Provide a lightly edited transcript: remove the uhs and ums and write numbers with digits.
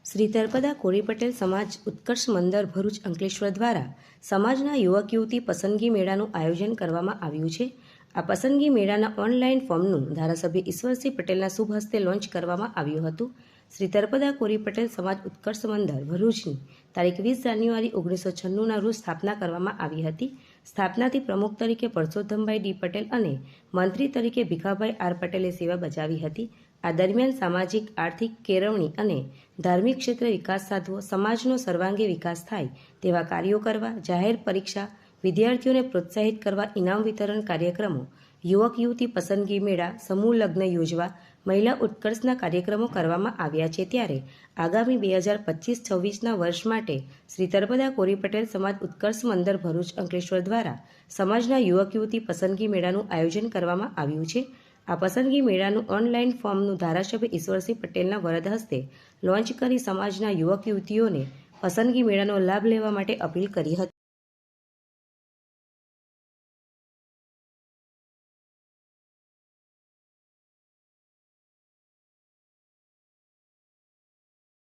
શ્રી તળપદા કોરી પટેલ સમાજ ઉત્કર્ષ મંદર ભરૂચ અંકલેશ્વર દ્વારા સમાજના યુવક યુવતી પસંદગી મેળાનું આયોજન કરવામાં આવ્યું છે। આ પસંદગી મેળાના ઓનલાઈન ફોર્મનું ધારાસભ્ય ઈશ્વરસિંહ પટેલના શુભ હસ્તે લોન્ચ કરવામાં આવ્યું હતું। શ્રી તળપદા કોરી પટેલ સમાજ ઉત્કર્ષ મંદર ભરૂચની તારીખ 20 જાન્યુઆરી 1996ના રોજ સ્થાપના કરવામાં આવી હતી। સ્થાપનાથી પ્રમુખ તરીકે પરસોત્તમભાઈ ડી પટેલ અને મંત્રી તરીકે ભીખાભાઈ આર પટેલે સેવા બજાવી હતી। આ દરમિયાન સામાજિક આર્થિક કેળવણી અને ધાર્મિક ક્ષેત્રે વિકાસ સાધવો, સમાજનો સર્વાંગી વિકાસ થાય તેવા કાર્યો કરવા, જાહેર પરીક્ષા વિદ્યાર્થીઓને પ્રોત્સાહિત કરવા, ઇનામ વિતરણ કાર્યક્રમો, યુવક યુવતી પસંદગી મેળા, સમૂહ લગ્ન યોજવા, મહિલા ઉત્કર્ષના કાર્યક્રમો કરવામાં આવ્યા છે। ત્યારે આગામી 2025-26ના વર્ષ માટે શ્રી તળપદા કોરી પટેલ સમાજ ઉત્કર્ષ મંદર ભરૂચ અંકલેશ્વર દ્વારા સમાજના યુવક યુવતી પસંદગી મેળાનું આયોજન કરવામાં આવ્યું છે। આ પસંદગી મેળાનું ઓનલાઈન ફોર્મનું ધારાસભ્ય ઈશ્વરસિંહ પટેલના વરદ હસ્તે લોન્ચ કરી સમાજના યુવક યુવતીઓને પસંદગી મેળાનો લાભ લેવા માટે અપીલ કરી હતી।